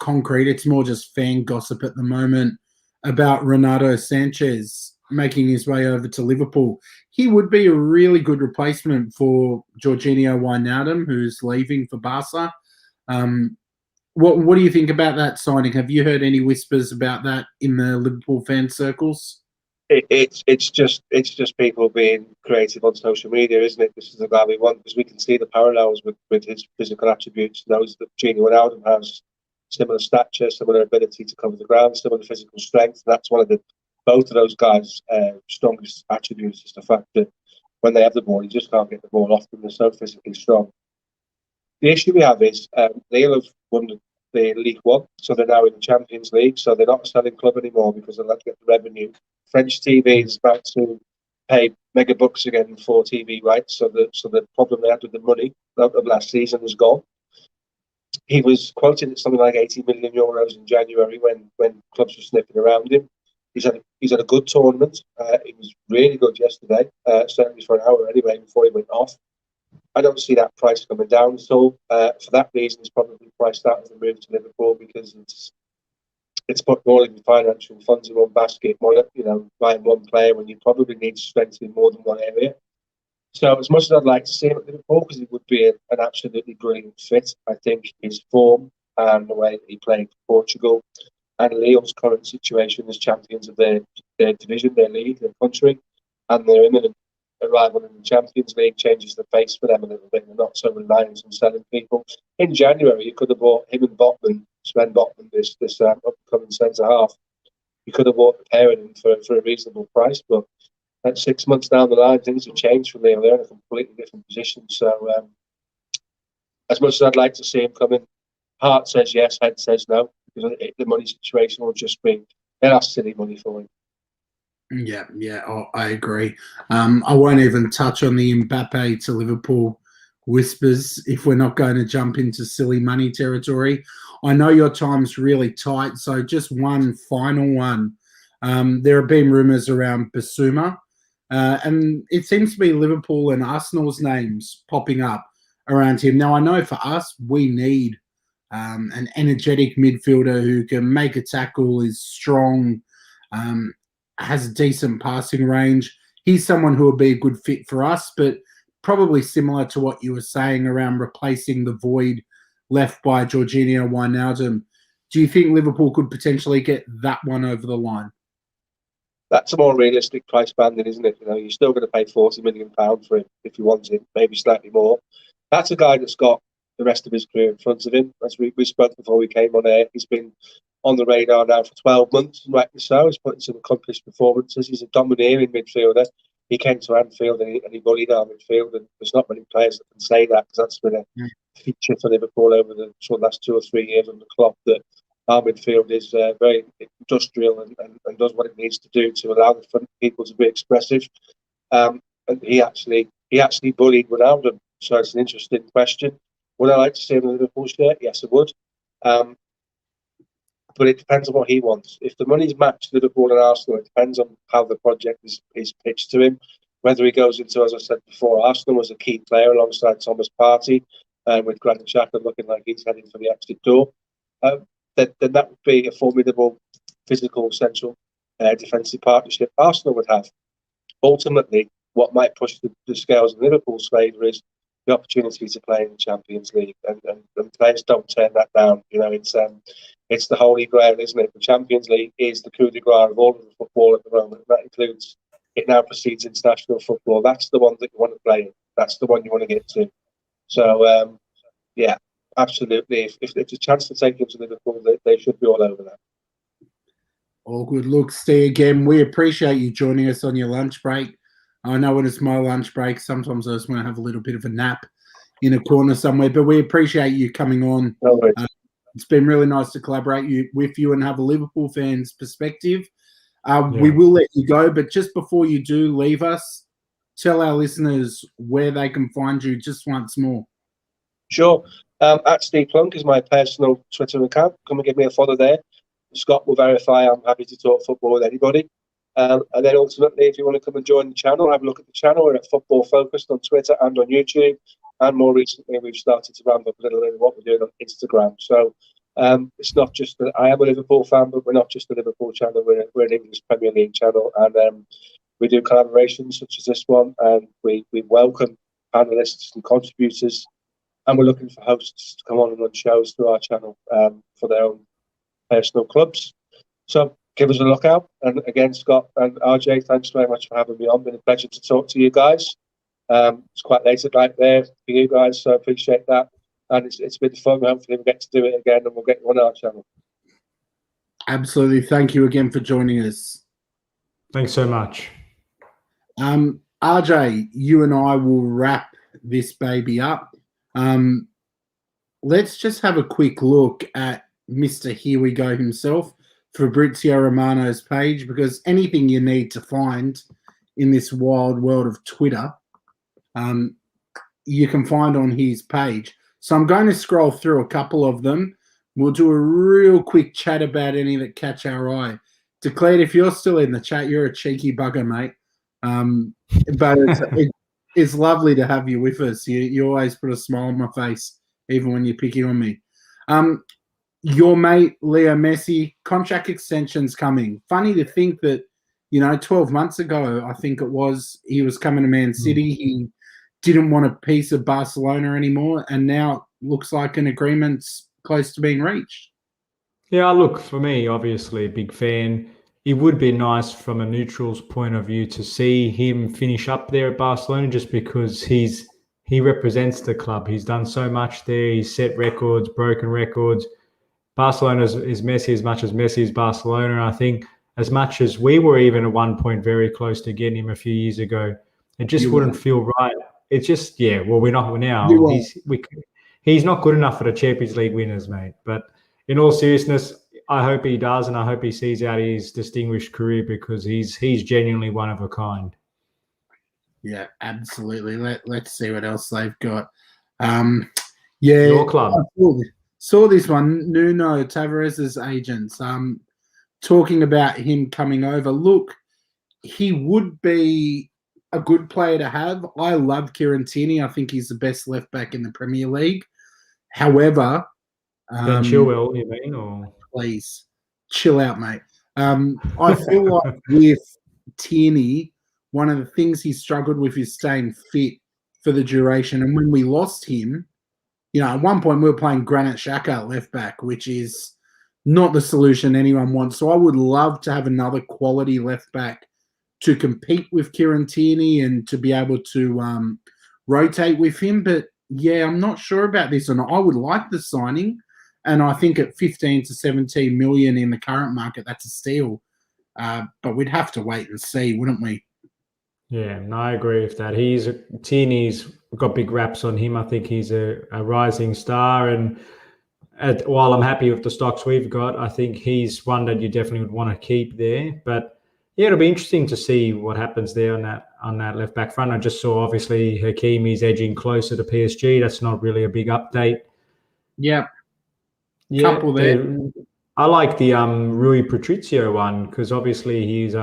concrete. It's more just fan gossip at the moment about Renato Sanchez making his way over to Liverpool. He would be a really good replacement for Jorginho Wijnaldum, who's leaving for Barca. What do you think about that signing? Have you heard any whispers about that in the Liverpool fan circles? It's just people being creative on social media, isn't it? This is the guy we want, because we can see the parallels with his physical attributes. Those that Gini Wijnaldum has similar stature, similar ability to cover the ground, similar physical strength. And that's one of both of those guys' strongest attributes, is the fact that when they have the ball, you just can't get the ball off them. They're so physically strong. The issue we have is they'll have won the League One, so they're now in the Champions League, so they're not a selling club anymore because they'll have to get the revenue. French TV is about to pay mega bucks again for TV rights, so the problem they had with the money of last season is gone. He was quoted at something like 80 million euros in January when clubs were sniffing around him. He's had a good tournament. He was really good yesterday, certainly for an hour anyway, before he went off. I don't see that price coming down at all. For that reason, he's probably priced out of the move to Liverpool, because it's put all of the financial funds in one basket. Buying one player when you probably need to strengthen in more than one area. So as much as I'd like to see him at Liverpool, because he would be an absolutely brilliant fit, I think his form and the way that he played for Portugal, and Lyon's current situation as champions of their division, their league, their country, and their imminent arrival in the Champions League changes the face for them a little bit. They're not so reliant on selling people. In January, you could have bought him and Sven Botman, this upcoming centre half. You could have bought the pair of them for a reasonable price, but at 6 months down the line, things have changed for Leo. They're in a completely different position. So, as much as I'd like to see him come in, heart says yes, head says no, because the money situation will just be, they'll have silly money for him. Yeah, I agree. I won't even touch on the Mbappe to Liverpool whispers if we're not going to jump into silly money territory. I know your time's really tight, so just one final one. There have been rumours around Basuma, and it seems to be Liverpool and Arsenal's names popping up around him. Now, I know for us, we need an energetic midfielder who can make a tackle, is strong, has a decent passing range. He's someone who would be a good fit for us, but probably similar to what you were saying around replacing the void left by Jorginho Wijnaldum. Do you think Liverpool could potentially get that one over the line? That's a more realistic price banding, isn't it? You're still going to pay £40 million for him if you want him, maybe slightly more. That's a guy that's got the rest of his career in front of him. As we spoke before we came on air, he's been on the radar now for 12 months, and rightly so. He's put in some accomplished performances. He's a domineering midfielder. he came to Anfield and he bullied our midfield, and there's not many players that can say that, because that's been a feature for Liverpool over the last 2 or 3 years on the Klopp, that our midfield is very industrial and does what it needs to do to allow the front people to be expressive. And he actually bullied Ronaldo. So it's an interesting question. Would I like to see him in a Liverpool shirt? Yes, I would. But it depends on what he wants. If the money's matched Liverpool and Arsenal, it depends on how the project is pitched to him. Whether he goes into, as I said before, Arsenal was a key player alongside Thomas Partey, with Granit Xhaka looking like he's heading for the exit door, then that would be a formidable physical central defensive partnership Arsenal would have. Ultimately, what might push the scales in Liverpool's favour is the opportunity to play in the Champions League, and players don't turn that down. You know, it's the holy grail, isn't it? The Champions League is the coup de grace of all of the football at the moment. That includes, it now precedes international football. That's the one that you want to play in. That's the one you want to get to. So, yeah, absolutely. If it's a chance to take him to Liverpool, they should be all over that. All good. Look, Steve, again, we appreciate you joining us on your lunch break. I know when it's my lunch break, sometimes I just want to have a little bit of a nap in a corner somewhere, but we appreciate you coming on. No worries. It's been really nice to collaborate with you and have a Liverpool fan's perspective. We will let you go, but just before you do leave us, tell our listeners where they can find you just once more. Sure. At Steve Plunk is my personal Twitter account. Come and give me a follow there. Scott will verify I'm happy to talk football with anybody. And then ultimately, if you want to come and join the channel, have a look at the channel. We're at Football Focused on Twitter and on YouTube. And more recently, we've started to ramp up a little bit of what we're doing on Instagram. So it's not just that I am a Liverpool fan, but we're not just a Liverpool channel. We're an English Premier League channel. And we do collaborations such as this one. And we welcome analysts and contributors. And we're looking for hosts to come on and run shows through our channel for their own personal clubs. So give us a look out. And again, Scott and RJ, thanks very much for having me on. Been a pleasure to talk to you guys. It's quite late at night there for you guys, so I appreciate that. And it's been fun. Hopefully we'll get to do it again and we'll get you on our channel. Absolutely. Thank you again for joining us. Thanks so much. RJ, you and I will wrap this baby up. Let's just have a quick look at Mr. Here We Go himself, Fabrizio Romano's page, because anything you need to find in this wild world of Twitter, you can find on his page. So I'm going to scroll through a couple of them. We'll do a real quick chat about any that catch our eye. Declared, if you're still in the chat, you're a cheeky bugger, mate. But it's lovely to have you with us. You always put a smile on my face, even when you're picking on me. Your mate, Leo Messi, contract extension's coming. Funny to think that, 12 months ago, I think it was, he was coming to Man City. He didn't want a piece of Barcelona anymore, and now it looks like an agreement's close to being reached. Yeah, look, for me, obviously a big fan. It would be nice from a neutral's point of view to see him finish up there at Barcelona, just because he represents the club. He's done so much there. He's set records, broken records. Barcelona is Messi as much as Messi is Barcelona. And I think as much as we were even at one point very close to getting him a few years ago, it just wouldn't feel right. It's just, we're not now. He's not good enough for the Champions League winners, mate. But in all seriousness, I hope he does, and I hope he sees out his distinguished career, because he's genuinely one of a kind. Yeah, absolutely. Let's see what else they've got. Your club. Saw this one, Nuno Tavares' agents, talking about him coming over. Look, he would be a good player to have. I love Kieran Tierney. I think he's the best left back in the Premier League. However, Ben Chilwell, you mean? Or please chill out, mate. I feel like with Tierney, one of the things he struggled with is staying fit for the duration. And when we lost him, at one point we were playing Granit Xhaka at left back, which is not the solution anyone wants. So I would love to have another quality left back to compete with Kieran Tierney and to be able to rotate with him. But I'm not sure about this. And I would like the signing. And I think at 15 to 17 million in the current market, that's a steal. But we'd have to wait and see, wouldn't we? Yeah, no, I agree with that. Tierney's got big raps on him. I think he's a rising star, and while I'm happy with the stocks we've got, I think he's one that you definitely would want to keep there. But yeah, it'll be interesting to see what happens there on that left back front. I just saw obviously Hakimi's edging closer to PSG. That's not really a big update. Yeah, Yeah, couple there. I like the Rui Patricio one because obviously he's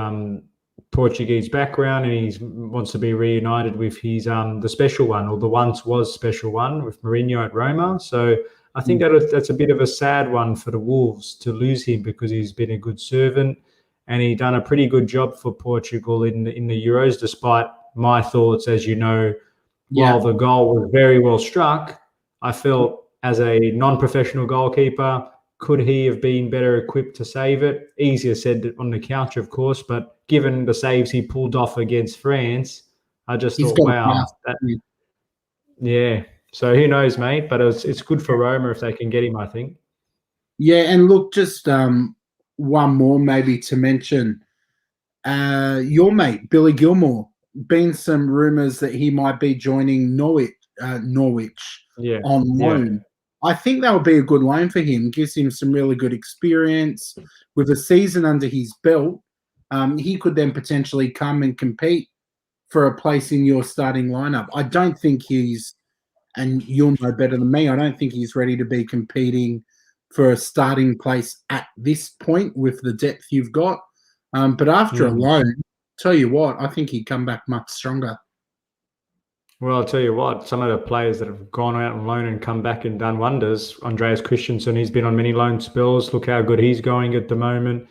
Portuguese background and he wants to be reunited with his the special one, or the once was special one with Mourinho at Roma. So I think that's a bit of a sad one for the Wolves to lose him because he's been a good servant and he done a pretty good job for Portugal in the Euros, despite my thoughts, as you know, while the goal was very well struck, I felt as a non-professional goalkeeper, could he have been better equipped to save it? Easier said on the couch, of course, but given the saves he pulled off against France, I just thought, wow, yeah. So who knows, mate? But it's good for Roma if they can get him, I think. Yeah, and look, just one more maybe to mention. Your mate, Billy Gilmore, been some rumours that he might be joining Norwich on loan. I think that would be a good loan for him. Gives him some really good experience. With a season under his belt, he could then potentially come and compete for a place in your starting lineup. I don't think he's, and you'll know better than me, I don't think he's ready to be competing for a starting place at this point with the depth you've got. But after a loan, tell you what, I think he'd come back much stronger. Well, I'll tell you what, some of the players that have gone out on loan and come back and done wonders, Andreas Christensen, he's been on many loan spells. Look how good he's going at the moment.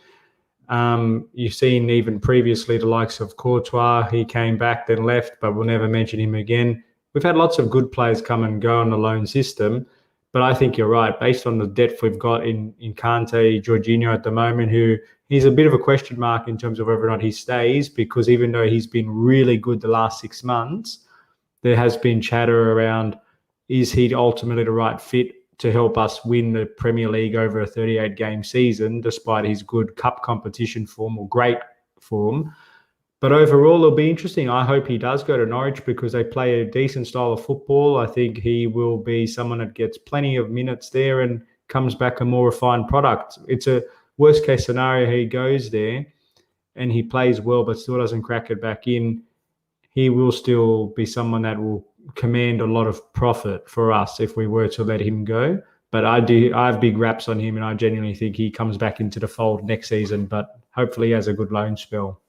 You've seen even previously the likes of Courtois. He came back, then left, but we'll never mention him again. We've had lots of good players come and go on the loan system, but I think you're right. Based on the depth we've got in Kante, Jorginho at the moment, who he's a bit of a question mark in terms of whether or not he stays, because even though he's been really good the last 6 months, there has been chatter around, is he ultimately the right fit to help us win the Premier League over a 38-game season, despite his good cup competition form or great form. But overall, it'll be interesting. I hope he does go to Norwich because they play a decent style of football. I think he will be someone that gets plenty of minutes there and comes back a more refined product. It's a worst-case scenario he goes there and he plays well but still doesn't crack it back in. He will still be someone that will command a lot of profit for us if we were to let him go. But I have big raps on him, and I genuinely think he comes back into the fold next season, but hopefully he has a good loan spell.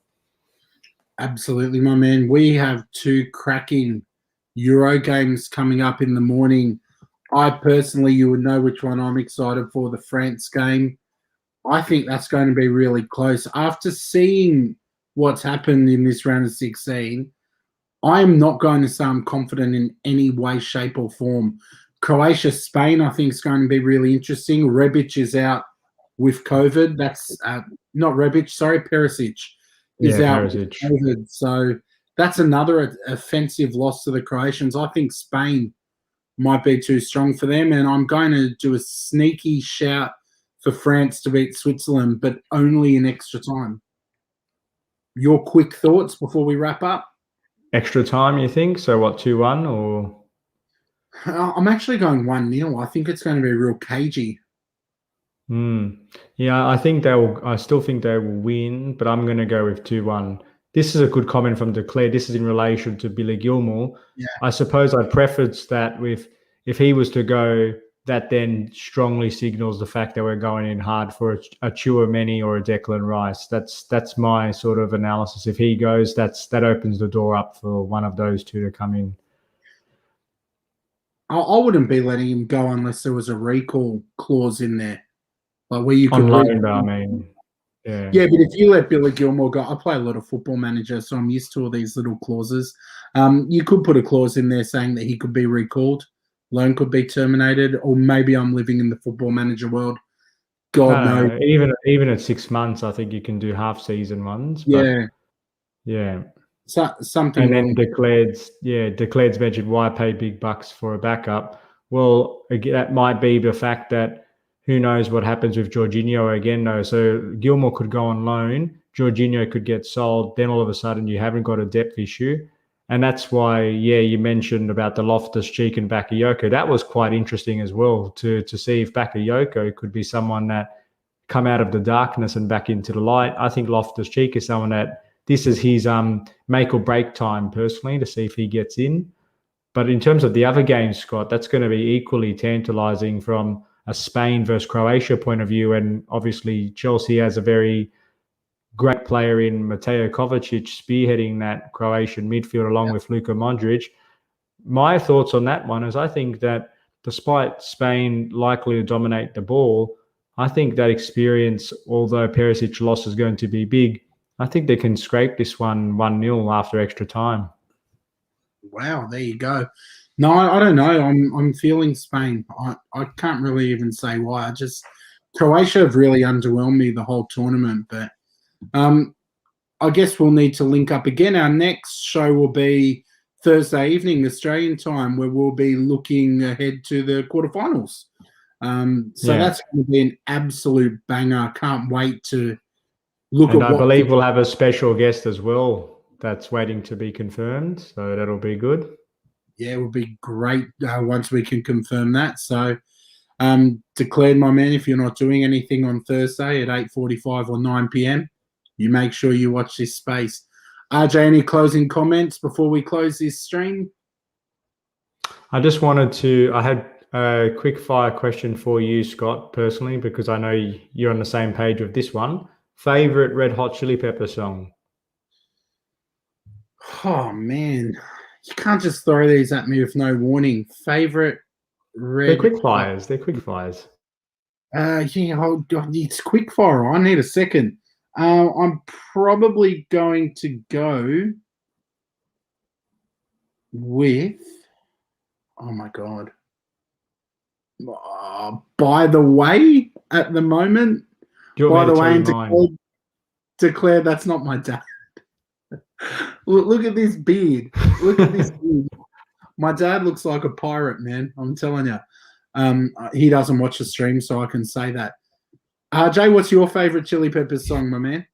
Absolutely, my man. We have 2 cracking Euro games coming up in the morning. I personally, you would know which one I'm excited for, the France game. I think that's going to be really close. After seeing what's happened in this round of 16, I am not going to say I'm confident in any way, shape, or form. Croatia, Spain, I think is going to be really interesting. Rebic is out with COVID. That's not Rebic, sorry, Perisic is out with COVID. So that's another offensive loss to the Croatians. I think Spain might be too strong for them, and I'm going to do a sneaky shout for France to beat Switzerland, but only in extra time. Your quick thoughts before we wrap up? Extra time, you think? So what, 2-1 or? I'm actually going 1-0. I think it's going to be real cagey. Yeah, I still think they will win, but I'm going to go with 2-1. This is a good comment from Declare. This is in relation to Billy Gilmore. Yeah. I suppose I'd preface that with, if he was to go, that then strongly signals the fact that we're going in hard for a Tchouaméni or a Declan Rice. That's my sort of analysis. If he goes, that opens the door up for one of those two to come in. I wouldn't be letting him go unless there was a recall clause in there, like where you could on loan. I mean, yeah, but if you let Billy Gilmore go, I play a lot of Football Manager, so I'm used to all these little clauses. You could put a clause in there saying that he could be recalled, loan could be terminated, or maybe I'm living in the Football Manager world. God knows. Even at 6 months, I think you can do half-season ones. Yeah, yeah. Something. And then Declared's mentioned, why pay big bucks for a backup? Well, again, that might be the fact that who knows what happens with Jorginho again, though. So Gilmore could go on loan, Jorginho could get sold. Then all of a sudden you haven't got a depth issue. And that's why, you mentioned about the Loftus-Cheek and Bakayoko. That was quite interesting as well to see if Bakayoko could be someone that come out of the darkness and back into the light. I think Loftus-Cheek is someone that this is his make or break time personally to see if he gets in. But in terms of the other games, Scott, that's going to be equally tantalising from a Spain versus Croatia point of view. And obviously Chelsea has a very great player in Mateo Kovacic spearheading that Croatian midfield along with Luka Modric. My thoughts on that one is I think that despite Spain likely to dominate the ball, I think that experience, although Perisic's loss is going to be big, I think they can scrape this one 1-0 after extra time. Wow, there you go. No, I don't know. I'm feeling Spain. I can't really even say why. Croatia have really underwhelmed me the whole tournament, but I guess we'll need to link up again. Our next show will be Thursday evening, Australian time, where we'll be looking ahead to the quarterfinals. That's going to be an absolute banger. I can't wait to look at what... I believe we'll have a special guest as well that's waiting to be confirmed, so that'll be good. Yeah, it will be great once we can confirm that. So, declared, my man, if you're not doing anything on Thursday at 8:45 or 9 p.m., you make sure you watch this space. RJ, any closing comments before we close this stream? I just wanted to... I had a quick fire question for you, Scott, personally, because I know you're on the same page with this one. Favorite Red Hot Chili Pepper song? Oh, man. You can't just throw these at me with no warning. Favorite Red... They're quick fires. They're quick fires. Oh, God, it's quick fire. I need a second. I'm probably going to go with... Oh, my God. By the way, at the moment, by the way, and declare that's not my dad. Look at this beard. Look at this beard. My dad looks like a pirate, man. I'm telling you. He doesn't watch the stream, so I can say that. RJ, what's your favorite Chili Peppers song, my man?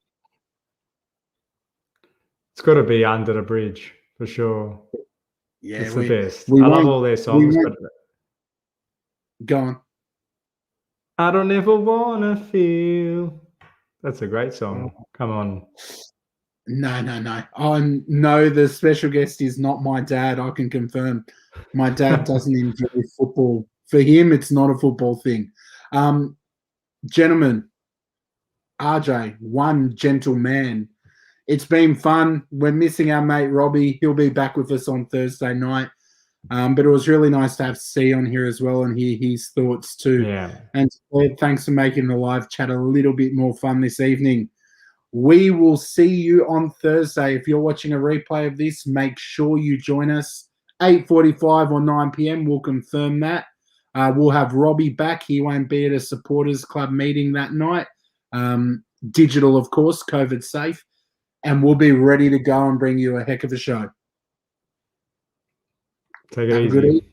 It's got to be Under the Bridge, for sure. Yeah, it's the best. I love all their songs. But... Go on. I don't ever want to feel. That's a great song. Come on. No. No, the special guest is not my dad. I can confirm. My dad doesn't enjoy football. For him, it's not a football thing. Gentlemen, RJ, one gentleman. It's been fun. We're missing our mate Robbie. He'll be back with us on Thursday night. But it was really nice to have C on here as well and hear his thoughts too. Yeah. And thanks for making the live chat a little bit more fun this evening. We will see you on Thursday. If you're watching a replay of this, make sure you join us. 8:45 or 9 p.m. We'll confirm that. We'll have Robbie back. He won't be at a supporters club meeting that night. Digital, of course, COVID safe. And we'll be ready to go and bring you a heck of a show. Take it easy.